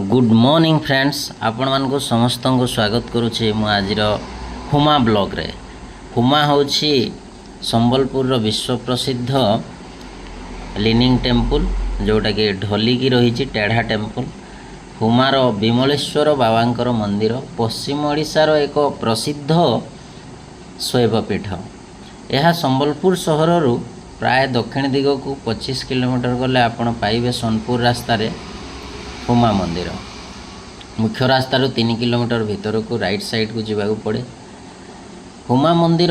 Good morning friends आपण मानक समस्त को स्वागत करुच्छे मु आज हुमा ब्लॉग रे। हुमा होछि संबलपुर विश्व प्रसिद्ध लीनिंग टेम्पल जोटा कि ढलिकी रही टेढ़ा टेम्पल। हुमार विमलेश्वर बाबांकर मंदिर पश्चिम ओडिशार एक प्रसिद्ध शैवपीठ। यह संबलपुर सहर प्राय दक्षिण दिग को 25 किलोमीटर गले आपण पाइबे सोनपुर रास्ता रे हुमा मंदिर। मुख्य रास्ता 3 किलोमीटर भीतर को राइट साइड को जीवा पड़े। हुमा मंदिर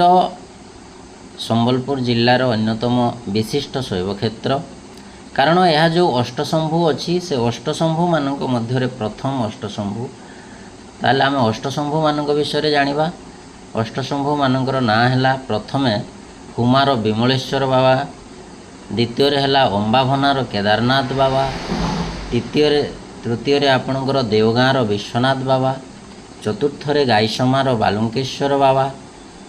संबलपुर जिल्लार अन्यतम विशिष्ट शैव क्षेत्र। कारण यह जो अष्टशंभु अच्छी से अष्टशंभु मानक मध्य प्रथम अष्टशंभु। ताले आम अष्टशंभु मानक विषय जानिबा। अष्टशंभु मानकर नाँ है प्रथमे हुमार विमलेश्वर बाबा, द्वितीय है अंबाभनार केदारनाथ बाबा, तृतीय आपणकर देवगाँर विश्वनाथ बाबा, चतुर्थ गाईसमार बालुंकेश्वर बाबा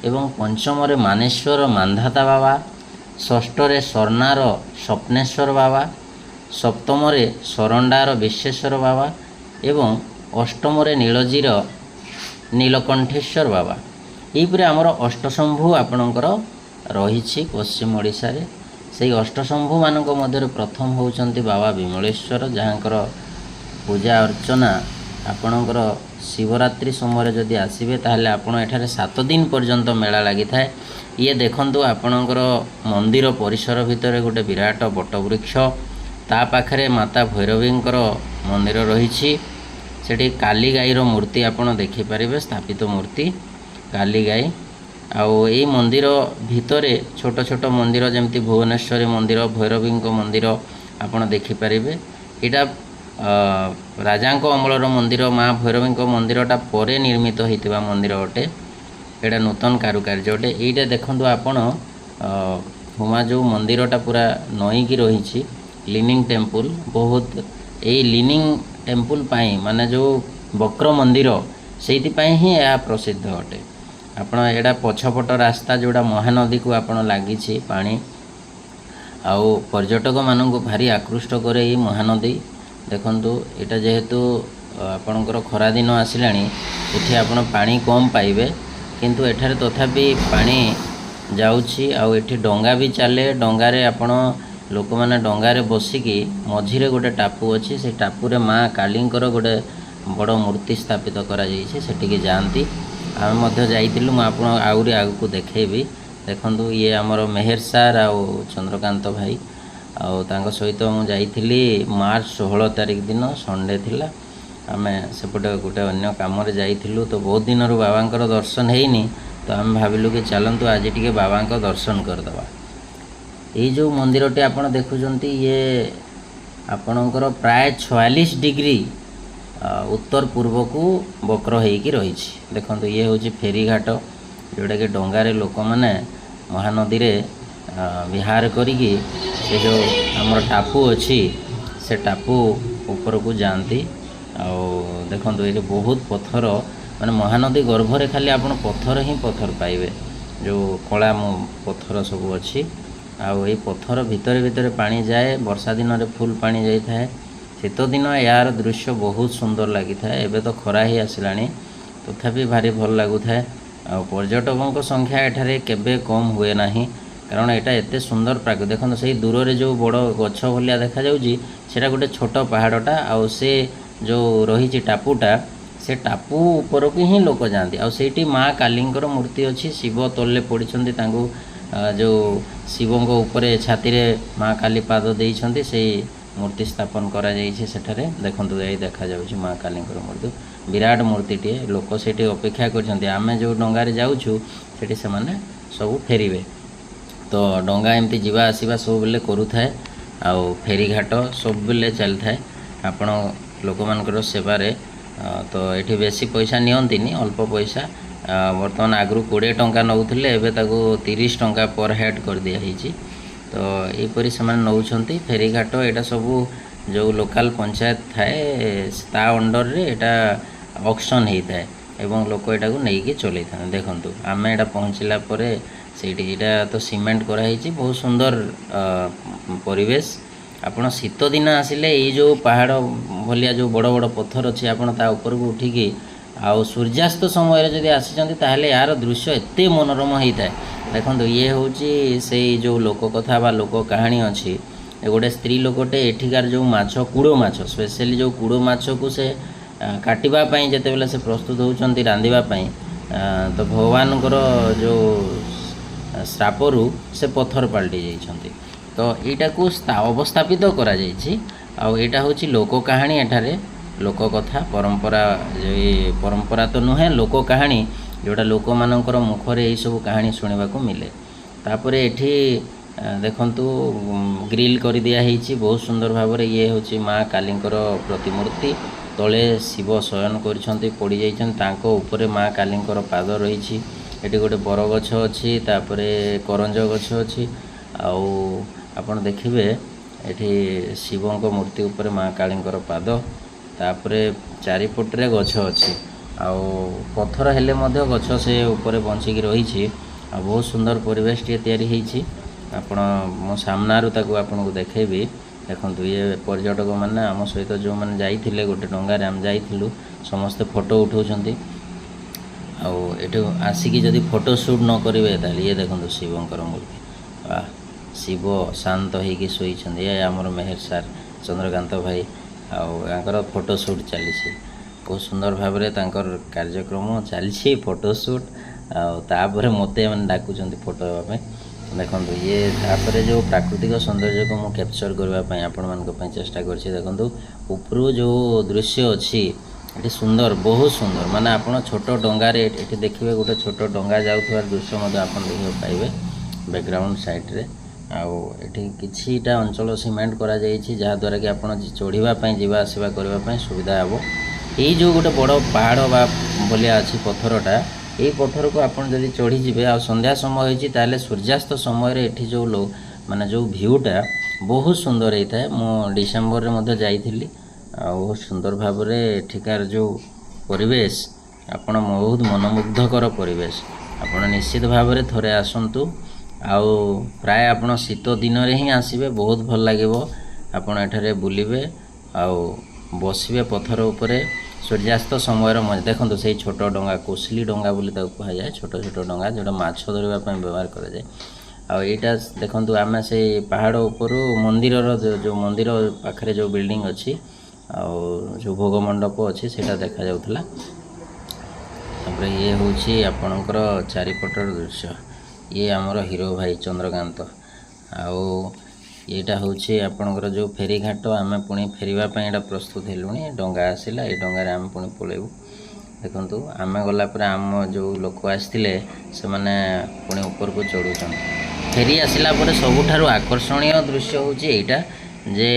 एवं पंचम मानेश्वर मानधाता बाबा, षष्ठ स्वर्णार स्वप्नेश्वर बाबा, सप्तम सरंडार विश्वेश्वर बाबा एवं अष्टम नीलजीर नीलकंठेश्वर बाबा। यहीपरि आमर अष्टशंभु आपणकर रही पश्चिम ओडिशा रे। से अष्टशंभु मानक मध्य प्रथम होउचंती बाबा विमलेश्वर, जहाँकर पूजा अर्चना आपणकर शिवरात्रि समय जदि आसबे ताहले आपण एठारे 7 दिन पर्यंत मेला लगी थाए। ये देखंतु आपणकर मंदिर परिसर भितर गोटे विराट बटवृक्ष, ता पाखरे माता भैरवींकर मंदिर रही। सेठी काली गाईर मूर्ति आपण देखि परिबे, स्थापित मूर्ति काली गाई। आउ ये मंदिर भितरे छोट छोट मंदिर जमती भुवनेश्वरी मंदिर, भैरवी मंदिर आपण देखि परिबे। एटा राजांको अमलर मंदिर, माँ भैरवी मंदिरटा परे निर्मित होइतिबा मंदिर अटे। एटा नूतन कारुकार्य अटे। एटा देखंतु आपण हुमा जो मंदिरटा पूरा नई की रही लीनिंग टेम्पल। बहुत ए लीनिंग टेम्पल पाई माने जो वक्र मंदिर सेति पाई ही यह प्रसिद्ध अटे। आपण एटा पछपट रास्ता जोड़ा महानदी को आपण लागी पानी, आउ पर्यटक मानक भारी आकृष्ट करे ये महानदी। देखंतु एटा जेहेतु आपणकर खरा दिन आसिलानी, एठी आपण पानी कम पाइबे, किंतु एठारे तथापि पानी जाउछि। आउ एठी डंगा भी चले। डंगारे आपण लोक माने डंगारे बसिकी मझिरे गोटे टापू अच्छी, से टापुरे माँ कालींकर गोटे बड़ मूर्ति स्थापित करा जाइछि, सेटिके जाआंती। आम मध्य जाइतिलु, मु आपण आउरी आगु देखेबी। देखंतु ये आमर मेहर सार आउ चंद्रकांत भाई आउ तांको सहित मु जाइतिली मार्च 16 तारिख दिन संडे थिला। आमे सेपटे गोटे अन्य काम रे जाइतिलु, तो बहुत दिन रु बाबांकर दर्शन हेइनी, तो आम भाबिलु कि चलंतु आज टिके बाबांको दर्शन करदबा। ये जो मंदिरटी आपण देखुचंती ये आपणकर प्राय 46 डिग्री उत्तर पूर्व को वक्र होइकी रही। देखो ये हूँ फेरी घाट, जोटा कि डंगारे लोक मैंने महानदी रे विहार करिकी से जो आमर टापू अच्छी से टापू ऊपर को जाती। देखो ये बहुत पत्थर माने महानदी गर्भरे खाली आपण पत्थर ही पत्थर पाइबे, जो कला पत्थर सब अच्छी। आउ ये पत्थर भितर भितर पानी जाए। वर्षा दिन रे फुल पानी जाई थाए, शीत दिन यार दृश्य बहुत सुंदर लगी था। एबे तो खरा ही आसलानी, तथापि भारी भल लगु थाए। पर्यटकों संख्या एठारे केबे कम हुए नाही, कारण एटा एते सुंदर प्राकृतिक। देखो से दूर रे जो बड़ गछ भलिया देखा जाउजी, सेटा गोटे छोट पहाड़टा, आउ से जो रही टापूटा, से टापू ऊपर को ही लोक जाती। आउ सेठी माँ कालींकर मूर्ति अच्छी, शिव तले पड़िछंती, तांगु जो शिवंग ऊपर छाती रे माँ काली पाद देइछंती, से मूर्ति स्थापन करा जाइछे सेठारे। देखंतु एई देखा जाउछि माँ कालींकर मूर्ति, विराट मूर्तिटे। लोक सेठी अपेक्षा करछंती, आमे जो डंगारे जाउछु सेठी सेमाने सब फेरिबे। तो डंगा एमती जीवा आसीबा सब बेले करू थाए, आउ फेरी घाट सब बेले चल थाए आपण लोक मानकर सेवारे। तो एठी बेसी पैसा नियंतिनी, अल्प पैसा। वर्तमान आगु 20 टंका नउथिले, एबे ताको 30 टंका पर हेड कर दिया हिची। तो यहीपरी से नौकरी फेरी घाट। यहाँ सब जो लोकल पंचायत थाए ता अंडर रे एटा ऑक्शन होता है एवं लोक यहाँ को लेकिन चलई था। देखु आम यहाँ पहुँचला से तो सीमेंट कराई, बहुत सुंदर परिवेश। ଆପଣ ଶୀତ ଦିନ ଆସିଲେ ଏଇ ଯେଉଁ ପାହାଡ଼ ଭଳିଆ ଯେଉଁ ବଡ଼ ବଡ଼ ପଥର ଅଛି ଆପଣ ତା ଉପରକୁ ଉଠିକି ଆଉ ସୂର୍ଯ୍ୟାସ୍ତ ସମୟରେ ଯଦି ଆସିଛନ୍ତି ତାହେଲେ ଏହାର ଦୃଶ୍ୟ ଏତେ ମନୋରମ ହେଇଥାଏ। ଦେଖନ୍ତୁ ଇଏ ହେଉଛି ସେଇ ଯେଉଁ ଲୋକ କଥା ବା ଲୋକ କାହାଣୀ ଅଛି। ଗୋଟେ ସ୍ତ୍ରୀ ଲୋକଟେ ଏଠିକାର ଯେଉଁ ମାଛ କୁଡ଼ ମାଛ ସ୍ପେଶିଆଲି ଯେଉଁ କୁଡ଼ ମାଛକୁ ସେ କାଟିବା ପାଇଁ ଯେତେବେଳେ ସେ ପ୍ରସ୍ତୁତ ହେଉଛନ୍ତି ରାନ୍ଧିବା ପାଇଁ ତ ଭଗବାନଙ୍କର ଯେଉଁ ଶ୍ରାପରୁ ସେ ପଥର ପାଲଟି ଯାଇଛନ୍ତି। ତ ଏଇଟାକୁ ଅବସ୍ଥାପିତ କରାଯାଇଛି। ଆଉ ଏଇଟା ହେଉଛି ଲୋକ କାହାଣୀ। ଏଠାରେ ଲୋକ କଥା ପରମ୍ପରା ତ ନୁହେଁ, ଲୋକ କାହାଣୀ ଯେଉଁଟା ଲୋକମାନଙ୍କର ମୁଖରେ ଏଇସବୁ କାହାଣୀ ଶୁଣିବାକୁ ମିଳେ। ତାପରେ ଏଠି ଦେଖନ୍ତୁ ଗ୍ରିଲ୍ କରିଦିଆ ହେଇଛି ବହୁତ ସୁନ୍ଦର ଭାବରେ। ଇଏ ହେଉଛି ମା କାଳୀଙ୍କର ପ୍ରତିମୂର୍ତ୍ତି। ତଳେ ଶିବ ଶୟନ କରିଛନ୍ତି, ପଡ଼ିଯାଇଛନ୍ତି, ତାଙ୍କ ଉପରେ ମା କାଳୀଙ୍କର ପାଦ ରହିଛି। ଏଠି ଗୋଟେ ବରଗଛ ଅଛି, ତାପରେ କରଞ୍ଜ ଗଛ ଅଛି। ଆଉ ଆପଣ ଦେଖିବେ ଏଠି ଶିବଙ୍କ ମୂର୍ତ୍ତି ଉପରେ ମା କାଳୀଙ୍କର ପାଦ, ତାପରେ ଚାରିପଟରେ ଗଛ ଅଛି। ଆଉ ପଥର ହେଲେ ମଧ୍ୟ ଗଛ ସେ ଉପରେ ବଞ୍ଚିକି ରହିଛି। ଆଉ ବହୁତ ସୁନ୍ଦର ପରିବେଶଟିଏ ତିଆରି ହେଇଛି। ଆପଣ ମୋ ସାମ୍ନାରୁ ତାକୁ ଆପଣଙ୍କୁ ଦେଖେଇବି। ଦେଖନ୍ତୁ ଇଏ ପର୍ଯ୍ୟଟକମାନେ ଆମ ସହିତ ଯେଉଁମାନେ ଯାଇଥିଲେ ଗୋଟେ ଡଙ୍ଗାରେ ଆମେ ଯାଇଥିଲୁ ସମସ୍ତେ ଫଟୋ ଉଠାଉଛନ୍ତି। ଆଉ ଏଠୁ ଆସିକି ଯଦି ଫଟୋ ସୁଟ୍ ନ କରିବେ ତାହେଲେ ଇଏ ଦେଖନ୍ତୁ ଶିବଙ୍କର ମୂର୍ତ୍ତି। ଶିବ ଶାନ୍ତ ହେଇକି ଶୋଇଛନ୍ତି। ଏ ଆମର ମେହେର ସାର୍ ଚନ୍ଦ୍ରକାନ୍ତ ଭାଇ, ଆଉ ତାଙ୍କର ଫଟୋ ସୁଟ୍ ଚାଲିଛି। ବହୁତ ସୁନ୍ଦର ଭାବରେ ତାଙ୍କର କାର୍ଯ୍ୟକ୍ରମ ଚାଲିଛି ଫଟୋ ସୁଟ୍। ଆଉ ତାପରେ ମୋତେ ମାନେ ଡାକୁଛନ୍ତି ଫଟୋ ହେବା ପାଇଁ। ଦେଖନ୍ତୁ ଇଏ ତାପରେ ଯେଉଁ ପ୍ରାକୃତିକ ସୌନ୍ଦର୍ଯ୍ୟକୁ ମୁଁ କ୍ୟାପଚର୍ କରିବା ପାଇଁ ଆପଣମାନଙ୍କ ପାଇଁ ଚେଷ୍ଟା କରିଛି। ଦେଖନ୍ତୁ ଉପରୁ ଯେଉଁ ଦୃଶ୍ୟ ଅଛି ଏଠି ସୁନ୍ଦର, ବହୁତ ସୁନ୍ଦର। ମାନେ ଆପଣ ଛୋଟ ଡଙ୍ଗାରେ ଏଠି ଦେଖିବେ ଗୋଟେ ଛୋଟ ଡଙ୍ଗା ଯାଉଥିବାର ଦୃଶ୍ୟ ମଧ୍ୟ ଆପଣ ଦେଖିବାକୁ ପାଇବେ ବ୍ୟାକ୍ଗ୍ରାଉଣ୍ଡ ସାଇଡ଼୍ରେ। ଆଉ ଏଠି କିଛିଟା ଅଞ୍ଚଳ ସିମେଣ୍ଟ କରାଯାଇଛି ଯାହାଦ୍ୱାରା କି ଆପଣ ଚଢ଼ିବା ପାଇଁ ଯିବା ଆସିବା କରିବା ପାଇଁ ସୁବିଧା ହେବ। ଏଇ ଯେଉଁ ଗୋଟେ ବଡ଼ ପାହାଡ଼ ବା ଭଳିଆ ଅଛି ପଥରଟା, ଏଇ ପଥରକୁ ଆପଣ ଯଦି ଚଢ଼ିଯିବେ ଆଉ ସନ୍ଧ୍ୟା ସମୟ ହେଇଛି ତାହେଲେ ସୂର୍ଯ୍ୟାସ୍ତ ସମୟରେ ଏଠି ଯେଉଁ ମାନେ ଯେଉଁ ଭିୟୁଟା ବହୁତ ସୁନ୍ଦର ହେଇଥାଏ। ମୁଁ ଡିସେମ୍ବରରେ ମଧ୍ୟ ଯାଇଥିଲି। ଆଉ ବହୁତ ସୁନ୍ଦର ଭାବରେ ଏଠିକାର ଯେଉଁ ପରିବେଶ ଆପଣ ବହୁତ ମନମୁଗ୍ଧକର ପରିବେଶ। ଆପଣ ନିଶ୍ଚିତ ଭାବରେ ଥରେ ଆସନ୍ତୁ। ଆଉ ପ୍ରାୟ ଆପଣ ଶୀତ ଦିନରେ ହିଁ ଆସିବେ, ବହୁତ ଭଲ ଲାଗିବ। ଆପଣ ଏଠାରେ ବୁଲିବେ ଆଉ ବସିବେ ପଥର ଉପରେ। ସୂର୍ଯ୍ୟାସ୍ତ ସମୟର ମଜା ଦେଖନ୍ତୁ। ସେଇ ଛୋଟ ଡଙ୍ଗା କୋଶଲି ଡଙ୍ଗା ବୋଲି ତାକୁ କୁହାଯାଏ, ଛୋଟ ଛୋଟ ଡଙ୍ଗା ଯେଉଁଟା ମାଛ ଧରିବା ପାଇଁ ବ୍ୟବହାର କରାଯାଏ। ଆଉ ଏଇଟା ଦେଖନ୍ତୁ ଆମେ ସେଇ ପାହାଡ଼ ଉପରୁ ମନ୍ଦିରର ଯେଉଁ ମନ୍ଦିର ପାଖରେ ଯେଉଁ ବିଲ୍ଡିଂ ଅଛି ଆଉ ଯେଉଁ ଭୋଗ ମଣ୍ଡପ ଅଛି ସେଇଟା ଦେଖାଯାଉଥିଲା। ତାପରେ ଇଏ ହେଉଛି ଆପଣଙ୍କର ଚାରିପଟର ଦୃଶ୍ୟ। ଇଏ ଆମର ହିରୋ ଭାଇ ଚନ୍ଦ୍ରକାନ୍ତ। ଆଉ ଏଇଟା ହେଉଛି ଆପଣଙ୍କର ଯେଉଁ ଫେରିଘାଟ। ଆମେ ପୁଣି ଫେରିବା ପାଇଁ ଏଇଟା ପ୍ରସ୍ତୁତ ହେଲୁଣି। ଡଙ୍ଗା ଆସିଲା, ଏଇ ଡଙ୍ଗାରେ ଆମେ ପୁଣି ପଳେଇବୁ। ଦେଖନ୍ତୁ ଆମେ ଗଲା ପରେ ଆମ ଯେଉଁ ଲୋକ ଆସିଥିଲେ ସେମାନେ ପୁଣି ଉପରକୁ ଚଢ଼ୁଛନ୍ତି। ଫେରି ଆସିଲା ପରେ ସବୁଠାରୁ ଆକର୍ଷଣୀୟ ଦୃଶ୍ୟ ହେଉଛି ଏଇଟା ଯେ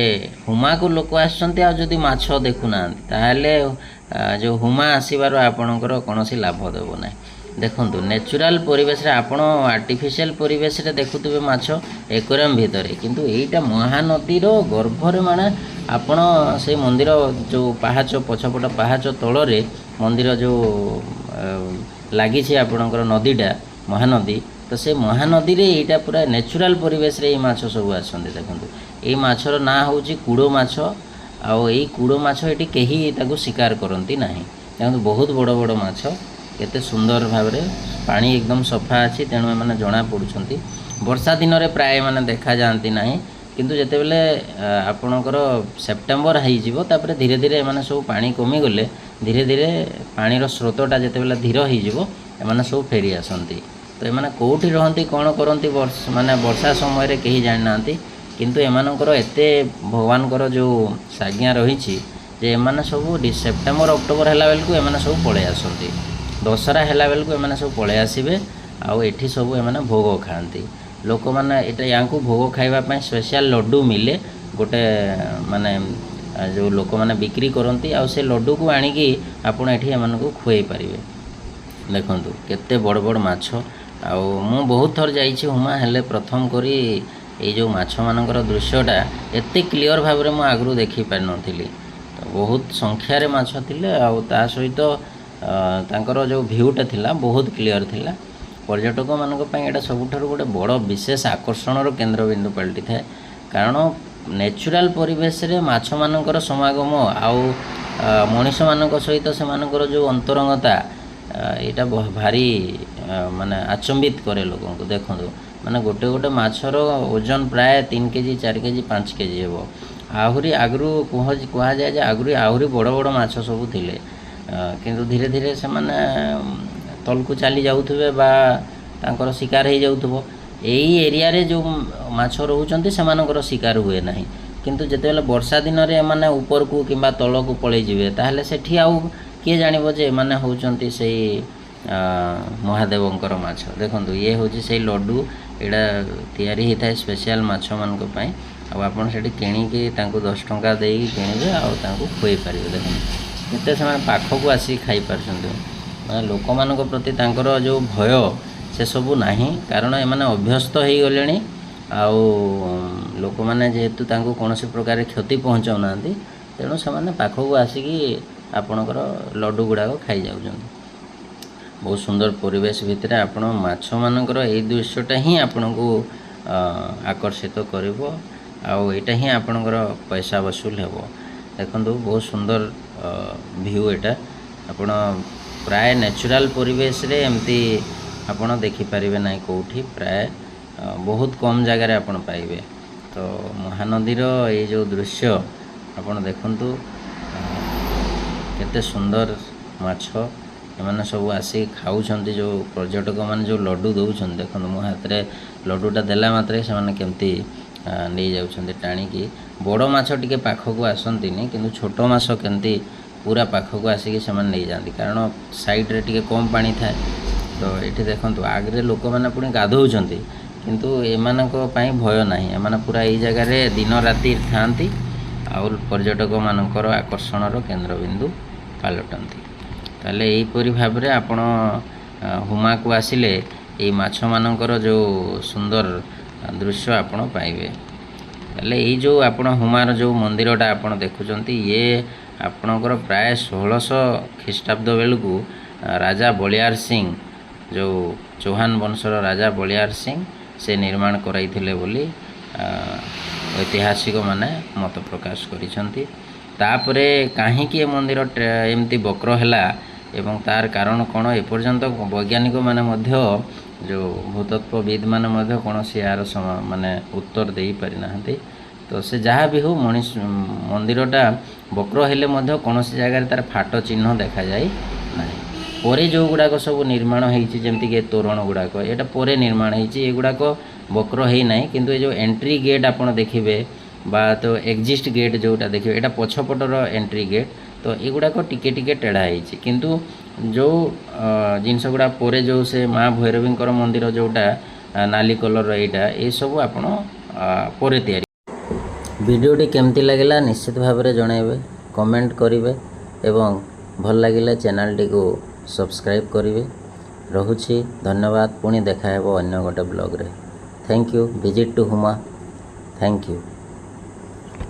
ହୁମାକୁ ଲୋକ ଆସିଛନ୍ତି ଆଉ ଯଦି ମାଛ ଦେଖୁନାହାନ୍ତି ତାହେଲେ ଯେଉଁ ହୁମା ଆସିବାର ଆପଣଙ୍କର କୌଣସି ଲାଭ ଦେବ ନାହିଁ। ଦେଖନ୍ତୁ ନ୍ୟାଚୁରାଲ୍ ପରିବେଶରେ ଆପଣ ଆର୍ଟିଫିସିଆଲ ପରିବେଶରେ ଦେଖୁଥିବେ ମାଛ ଏକ୍ୱାରିୟମ୍ ଭିତରେ, କିନ୍ତୁ ଏଇଟା ମହାନଦୀର ଗର୍ଭରେ ମାନେ ଆପଣ ସେଇ ମନ୍ଦିର ଯେଉଁ ପାହାଚ ପଛପଟ ପାହାଚ ତଳରେ ମନ୍ଦିର ଯେଉଁ ଲାଗିଛି ଆପଣଙ୍କର ନଦୀଟା ମହାନଦୀ, ତ ସେ ମହାନଦୀରେ ଏଇଟା ପୁରା ନ୍ୟାଚୁରାଲ୍ ପରିବେଶରେ ଏଇ ମାଛ ସବୁ ଆସନ୍ତି। ଦେଖନ୍ତୁ ଏଇ ମାଛର ନାଁ ହେଉଛି କୁଡ଼ ମାଛ। ଆଉ ଏଇ କୁଡ଼ ମାଛ ଏଠି କେହି ତାକୁ ଶିକାର କରନ୍ତି ନାହିଁ। ଦେଖନ୍ତୁ ବହୁତ ବଡ଼ ବଡ଼ ମାଛ, କେତେ ସୁନ୍ଦର ଭାବରେ ପାଣି ଏକଦମ ସଫା ଅଛି, ତେଣୁ ଏମାନେ ଜଣା ପଡ଼ୁଛନ୍ତି। ବର୍ଷା ଦିନରେ ପ୍ରାୟ ମାନେ ଦେଖାଯାଆନ୍ତି ନାହିଁ, କିନ୍ତୁ ଯେତେବେଳେ ଆପଣଙ୍କର ସେପ୍ଟେମ୍ବର ହେଇଯିବ ତାପରେ ଧୀରେ ଧୀରେ ଏମାନେ ସବୁ ପାଣି କମିଗଲେ ଧୀରେ ଧୀରେ ପାଣିର ସ୍ରୋତଟା ଯେତେବେଳେ ଧୀର ହେଇଯିବ ଏମାନେ ସବୁ ଫେରି ଆସନ୍ତି। ତ ଏମାନେ କେଉଁଠି ରହନ୍ତି କ'ଣ କରନ୍ତି ମାନେ ବର୍ଷା ସମୟରେ କେହି ଜାଣିନାହାନ୍ତି, କିନ୍ତୁ ଏମାନଙ୍କର ଏତେ ଭଗବାନଙ୍କର ଯେଉଁ ସାଜ୍ଞା ରହିଛି ଯେ ଏମାନେ ସବୁ ସେପ୍ଟେମ୍ବର ଅକ୍ଟୋବର ହେଲା ବେଳକୁ ଏମାନେ ସବୁ ପଳେଇ ଆସନ୍ତି। ଦଶହରା ହେଲା ବେଳକୁ ଏମାନେ ସବୁ ପଳେଇ ଆସିବେ। ଆଉ ଏଠି ସବୁ ଏମାନେ ଭୋଗ ଖାଆନ୍ତି। ଲୋକମାନେ ଏଇଟା ୟାଙ୍କୁ ଭୋଗ ଖାଇବା ପାଇଁ ସ୍ପେଶିଆଲ ଲଡ଼ୁ ମିଳେ ଗୋଟେ ମାନେ ଯେଉଁ ଲୋକମାନେ ବିକ୍ରି କରନ୍ତି, ଆଉ ସେ ଲଡ଼ୁକୁ ଆଣିକି ଆପଣ ଏଠି ଏମାନଙ୍କୁ ଖୁଆଇ ପାରିବେ। ଦେଖନ୍ତୁ କେତେ ବଡ଼ ବଡ଼ ମାଛ। ଆଉ ମୁଁ ବହୁତ ଥର ଯାଇଛି ହୁମା, ହେଲେ ପ୍ରଥମ କରି ଏଇ ଯେଉଁ ମାଛମାନଙ୍କର ଦୃଶ୍ୟଟା ଏତେ କ୍ଲିଅର ଭାବରେ ମୁଁ ଆଗରୁ ଦେଖିପାରିନଥିଲି। ତ ବହୁତ ସଂଖ୍ୟାରେ ମାଛ ଥିଲେ, ଆଉ ତା ସହିତ ତାଙ୍କର ଯେଉଁ ଭିୟୁଟା ଥିଲା ବହୁତ କ୍ଲିଅର ଥିଲା। ପର୍ଯ୍ୟଟକମାନଙ୍କ ପାଇଁ ଏଇଟା ସବୁଠାରୁ ଗୋଟେ ବଡ଼ ବିଶେଷ ଆକର୍ଷଣର କେନ୍ଦ୍ରବିନ୍ଦୁ ପାଲଟିଥାଏ। କାରଣ ନ୍ୟାଚୁରାଲ୍ ପରିବେଶରେ ମାଛମାନଙ୍କର ସମାଗମ ଆଉ ମଣିଷମାନଙ୍କ ସହିତ ସେମାନଙ୍କର ଯେଉଁ ଅନ୍ତରଙ୍ଗତା ଏଇଟା ଭାରି ମାନେ ଆଚମ୍ବିତ କରେ ଲୋକଙ୍କୁ। ଦେଖନ୍ତୁ ମାନେ ଗୋଟେ ଗୋଟେ ମାଛର ଓଜନ ପ୍ରାୟ 3 କେଜି 4 କେଜି 5 କେଜି ହେବ। ଆହୁରି ଆଗରୁ କୁହାଯାଏ ଯେ ଆହୁରି ବଡ଼ ବଡ଼ ମାଛ ସବୁ ଥିଲେ, କିନ୍ତୁ ଧୀରେ ଧୀରେ ସେମାନେ ତଳକୁ ଚାଲି ଯାଉଥିବେ ବା ତାଙ୍କର ଶିକାର ହେଇଯାଉଥିବ। ଏଇ ଏରିଆରେ ଯେଉଁ ମାଛ ରହୁଛନ୍ତି ସେମାନଙ୍କର ଶିକାର ହୁଏ ନାହିଁ, କିନ୍ତୁ ଯେତେବେଳେ ବର୍ଷା ଦିନରେ ଏମାନେ ଉପରକୁ କିମ୍ବା ତଳକୁ ପଳେଇଯିବେ ତାହେଲେ ସେଠି ଆଉ କିଏ ଜାଣିବ ଯେ ଏମାନେ ହେଉଛନ୍ତି ସେଇ ମହାଦେବଙ୍କର ମାଛ। ଦେଖନ୍ତୁ ଇଏ ହେଉଛି ସେଇ ଲଡ଼ୁ, ଏଇଟା ତିଆରି ହେଇଥାଏ ସ୍ପେଶିଆଲ ମାଛମାନଙ୍କ ପାଇଁ। ଆଉ ଆପଣ ସେଠି କିଣିକି ତାଙ୍କୁ 10 ଟଙ୍କା ଦେଇକି କିଣିବେ ଆଉ ତାଙ୍କୁ ଖୁଆଇ ପାରିବେ। ଦେଖନ୍ତୁ କେତେ ସେମାନେ ପାଖକୁ ଆସିକି ଖାଇପାରୁଛନ୍ତି। ମାନେ ଲୋକମାନଙ୍କ ପ୍ରତି ତାଙ୍କର ଯେଉଁ ଭୟ ସେସବୁ ନାହିଁ, କାରଣ ଏମାନେ ଅଭ୍ୟସ୍ତ ହେଇଗଲେଣି। ଆଉ ଲୋକମାନେ ଯେହେତୁ ତାଙ୍କୁ କୌଣସି ପ୍ରକାର କ୍ଷତି ପହଞ୍ଚାଉନାହାନ୍ତି, ତେଣୁ ସେମାନେ ପାଖକୁ ଆସିକି ଆପଣଙ୍କର ଲଡ଼ୁ ଗୁଡ଼ାକ ଖାଇଯାଉଛନ୍ତି। ବହୁତ ସୁନ୍ଦର ପରିବେଶ ଭିତରେ ଆପଣ ମାଛମାନଙ୍କର ଏଇ ଦୃଶ୍ୟଟା ହିଁ ଆପଣଙ୍କୁ ଆକର୍ଷିତ କରିବ, ଆଉ ଏଇଟା ହିଁ ଆପଣଙ୍କର ପଇସା ବସୁଲ ହେବ। ଦେଖନ୍ତୁ ବହୁତ ସୁନ୍ଦର ଭିୟୁ ଏଇଟା। ଆପଣ ପ୍ରାୟ ନ୍ୟାଚୁରାଲ୍ ପରିବେଶରେ ଏମିତି ଆପଣ ଦେଖିପାରିବେ ନାହିଁ କେଉଁଠି, ପ୍ରାୟ ବହୁତ କମ୍ ଜାଗାରେ ଆପଣ ପାଇବେ। ତ ମହାନଦୀର ଏଇ ଯେଉଁ ଦୃଶ୍ୟ ଆପଣ ଦେଖନ୍ତୁ, କେତେ ସୁନ୍ଦର ମାଛ ଏମାନେ ସବୁ ଆସିକି ଖାଉଛନ୍ତି। ଯେଉଁ ପର୍ଯ୍ୟଟକମାନେ ଯେଉଁ ଲଡ଼ୁ ଦେଉଛନ୍ତି, ଦେଖନ୍ତୁ ମୋ ହାତରେ ଲଡ଼ୁଟା ଦେଲା ମାତ୍ରେ ସେମାନେ କେମିତି ନେଇଯାଉଛନ୍ତି ଟାଣିକି। ବଡ଼ ମାଛ ଟିକେ ପାଖକୁ ଆସନ୍ତିନି, କିନ୍ତୁ ଛୋଟ ମାଛ କେମିତି ପୁରା ପାଖକୁ ଆସିକି ସେମାନେ ନେଇଯାଆନ୍ତି, କାରଣ ସାଇଡ଼ରେ ଟିକେ କମ୍ ପାଣି ଥାଏ। ତ ଏଠି ଦେଖନ୍ତୁ ଆଗରେ ଲୋକମାନେ ପୁଣି ଗାଧଉଛନ୍ତି, କିନ୍ତୁ ଏମାନଙ୍କ ପାଇଁ ଭୟ ନାହିଁ। ଏମାନେ ପୁରା ଏଇ ଜାଗାରେ ଦିନ ରାତି ଥାଆନ୍ତି ଆଉ ପର୍ଯ୍ୟଟକମାନଙ୍କର ଆକର୍ଷଣର କେନ୍ଦ୍ରବିନ୍ଦୁ ପାଲଟନ୍ତି। ତାହେଲେ ଏହିପରି ଭାବରେ ଆପଣ ହୁମାକୁ ଆସିଲେ ଏଇ ମାଛମାନଙ୍କର ଯେଉଁ ସୁନ୍ଦର ଦୃଶ୍ୟ ଆପଣ ପାଇବେ। ତାହେଲେ ଏଇ ଯେଉଁ ଆପଣ ହୁମାର ଯେଉଁ ମନ୍ଦିରଟା ଆପଣ ଦେଖୁଛନ୍ତି, ଇଏ ଆପଣଙ୍କର ପ୍ରାୟ 1600 ଖ୍ରୀଷ୍ଟାବ୍ଦ ବେଳକୁ ରାଜା ବଳିୟାର ସିଂ, ଯେଉଁ ଚୌହାନ ବଂଶର ରାଜା ବଳିୟାର ସିଂ, ସେ ନିର୍ମାଣ କରାଇଥିଲେ ବୋଲି ଐତିହାସିକମାନେ ମତ ପ୍ରକାଶ କରିଛନ୍ତି। ତାପରେ କାହିଁକି ଏ ମନ୍ଦିର ଏମିତି ବକ୍ର ହେଲା ଏବଂ ତାର କାରଣ କ'ଣ, ଏପର୍ଯ୍ୟନ୍ତ ବୈଜ୍ଞାନିକମାନେ ମଧ୍ୟ ଯେଉଁ ଭୂତତ୍ତ୍ୱବିଦ୍ ମାନେ ମଧ୍ୟ କୌଣସି ଏହାର ମାନେ ଉତ୍ତର ଦେଇପାରିନାହାନ୍ତି। ତ ସେ ଯାହା ବି ହେଉ ମନ୍ଦିରଟା ବକ୍ର ହେଲେ ମଧ୍ୟ କୌଣସି ଜାଗାରେ ତାର ଫାଟ ଚିହ୍ନ ଦେଖାଯାଇ ନାହିଁ। ପରେ ଯେଉଁଗୁଡ଼ାକ ସବୁ ନିର୍ମାଣ ହେଇଛି, ଯେମିତିକି ତୋରଣ ଗୁଡ଼ାକ, ଏଇଟା ପରେ ନିର୍ମାଣ ହେଇଛି, ଏଗୁଡ଼ାକ ବକ୍ର ହେଇନାହିଁ। କିନ୍ତୁ ଏ ଯେଉଁ ଏଣ୍ଟ୍ରି ଗେଟ୍ ଆପଣ ଦେଖିବେ ବା ତ ଏକ୍ଜିଷ୍ଟ ଗେଟ୍ ଯେଉଁଟା ଦେଖିବେ, ଏଇଟା ପଛପଟର ଏଣ୍ଟ୍ରି ଗେଟ୍। ତ ଏଗୁଡ଼ାକ ଟିକେ ଟିକେ ଟେଢ଼ା ହେଇଛି, କିନ୍ତୁ ଯେଉଁ ଜିନିଷ ଗୁଡ଼ା ପରେ ଯେଉଁ ସେ ମା ଭୈରବୀଙ୍କର ମନ୍ଦିର ଯେଉଁଟା ନାଲି କଲର୍ର, ଏଇଟା ଏସବୁ ଆପଣ ପରେ ତିଆରି। ଭିଡ଼ିଓଟି କେମିତି ଲାଗିଲା ନିଶ୍ଚିତ ଭାବରେ ଜଣାଇବେ, କମେଣ୍ଟ କରିବେ ଏବଂ ଭଲ ଲାଗିଲେ ଚ୍ୟାନେଲଟିକୁ ସବସ୍କ୍ରାଇବ୍ କରିବେ। ରହୁଛି, ଧନ୍ୟବାଦ। ପୁଣି ଦେଖା ହେବ ଅନ୍ୟ ଗୋଟେ ବ୍ଲଗ୍ରେ। Thank you. Visit to Huma. Thank you.